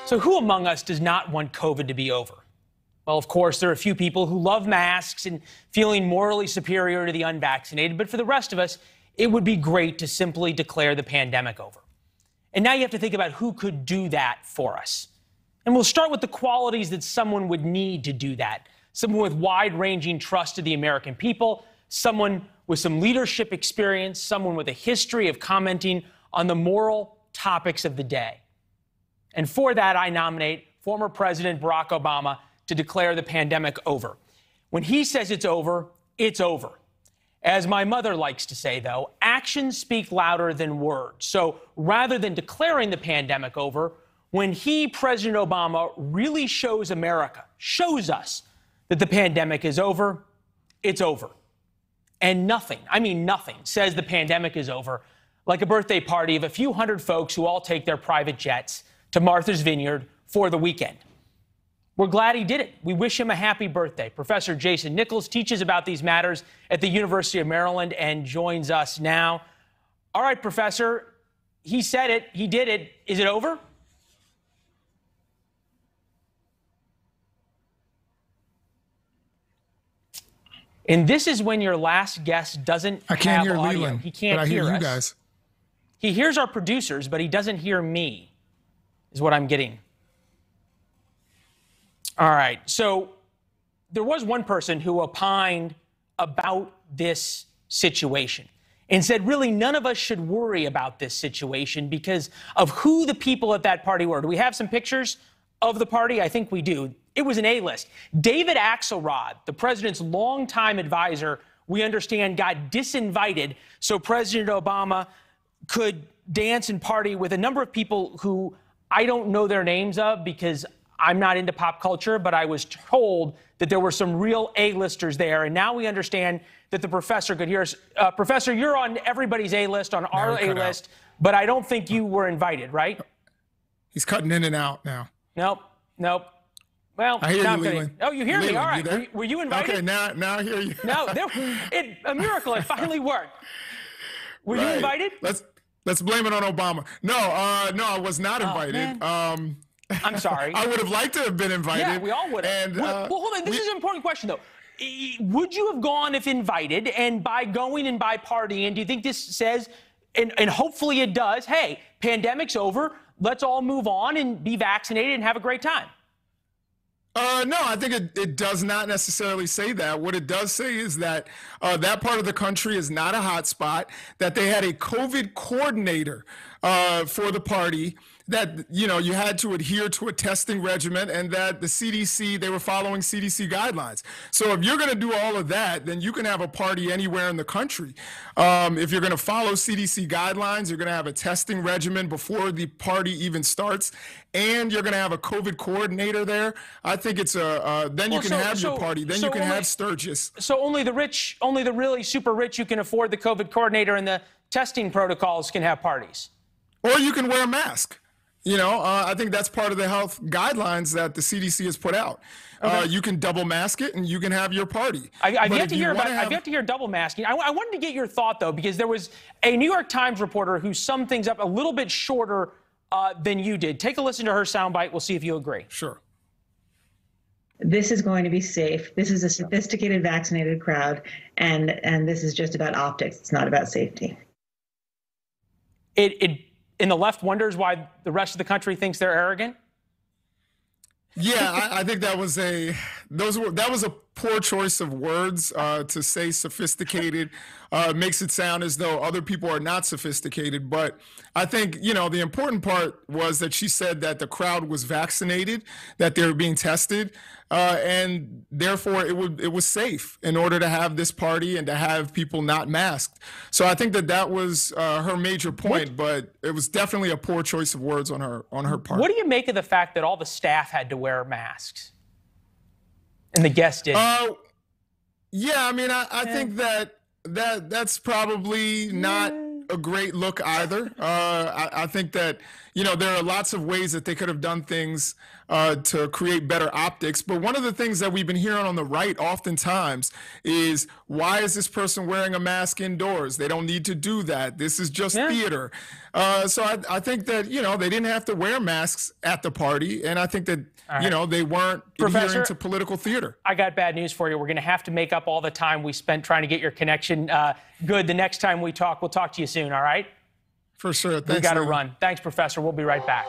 So who among us does not want COVID to be over? Well, of course, there are a few people who love masks and feeling morally superior to the unvaccinated, but for the rest of us, it would be great to simply declare the pandemic over. And now you have to think about who could do that for us. And we'll start with the qualities that someone would need to do that. Someone with wide-ranging trust of the American people, someone with some leadership experience, someone with a history of commenting on the moral topics of the day. And for that, I nominate former President Barack Obama to declare the pandemic over. When he says it's over, it's over. As my mother likes to say, though, actions speak louder than words. So rather than declaring the pandemic over, when he, President Obama, really shows America, shows us that the pandemic is over, it's over. And nothing, I mean nothing, says the pandemic is over like a birthday party of a few hundred folks who all take their private jets to Martha's Vineyard for the weekend. We're glad he did it. We wish him a happy birthday. Professor Jason NICHOLS teaches about these matters at the University of Maryland and joins us now. All right, Professor, he said it, he did it. Is it over? And this is when your last guest doesn't I can't have hear audio. Leland, He can't but I hear hear you us. guys. He hears our producers, but he doesn't hear me, is what I'm getting. All right, so there was one person who opined about this situation and said, really, none of us should worry about this situation because of who the people at that party were. Do we have some pictures of the party? I think we do. It was an A-list. David Axelrod, the president's longtime advisor, we understand got disinvited so President Obama could dance and party with a number of people who I don't know their names of because I'm not into pop culture, but I was told that there were some real A-listers there. And now we understand that the professor could hear us. Professor, you're on everybody's A-list, on our A-list, but I don't think you were invited, right? He's cutting in and out now. Nope, nope. Well, I hear now you, I'm Leland. Oh, you hear me? Leland, All right. you Were you invited? Okay, now I hear you. No, a miracle. It finally worked. Were you invited? Let's blame it on Obama. No, I was not invited. I'm sorry. I would have liked to have been invited. Yeah, we all would have. And, well, hold on. This is an important question, though. Would you have gone if invited? And by going and by partying, do you think this says, and hopefully it does, hey, pandemic's over, let's all move on and be vaccinated and have a great time? No, I think it does not necessarily say that. What it does say is that that part of the country is not a hot spot, that they had a COVID coordinator for the party, that, you know, you had to adhere to a testing regimen, and that the CDC, they were following CDC guidelines. So if you're going to do all of that, then you can have a party anywhere in the country. If you're going to follow CDC guidelines, you're going to have a testing regimen before the party even starts, and you're going to have a COVID coordinator there. I think it's then you can have your party. Then you can have Sturgis. So only the rich, only the really super rich who can afford the COVID coordinator and the testing protocols can have parties. Or you can wear a mask. You know, I think that's part of the health guidelines that the CDC has put out. Okay. You can double mask it and you can have your party. I've yet to hear double masking. I wanted to get your thought, though, because there was a New York Times reporter who summed things up a little bit shorter than you did. Take a listen to her soundbite. We'll see if you agree. Sure. This is going to be safe. This is a sophisticated, vaccinated crowd, and this is just about optics. It's not about safety. And the left wonders why the rest of the country thinks they're arrogant? Yeah, I think that was a poor choice of words to say sophisticated. Makes it sound as though other people are not sophisticated. But I think, you know, the important part was that she said that the crowd was vaccinated, that they were being tested, and therefore it was safe in order to have this party and to have people not masked. So I think that was her major point, but it was definitely a poor choice of words on her part. What do you make of the fact that all the staff had to wear masks and the guests didn't? Yeah, I mean, I think that's probably not a great look either. I think that, there are lots of ways that they could have done things to create better optics. But one of the things that we've been hearing on the right oftentimes is, why is this person wearing a mask indoors? They don't need to do that. This is just theater. So I think that, they didn't have to wear masks at the party. And I think that, they weren't adhering to political theater. I got bad news for you. We're going to have to make up all the time we spent trying to get your connection good. The next time we talk, we'll talk to you soon, all right? For sure. Thanks, we got to run. Thanks, Professor. We'll be right back.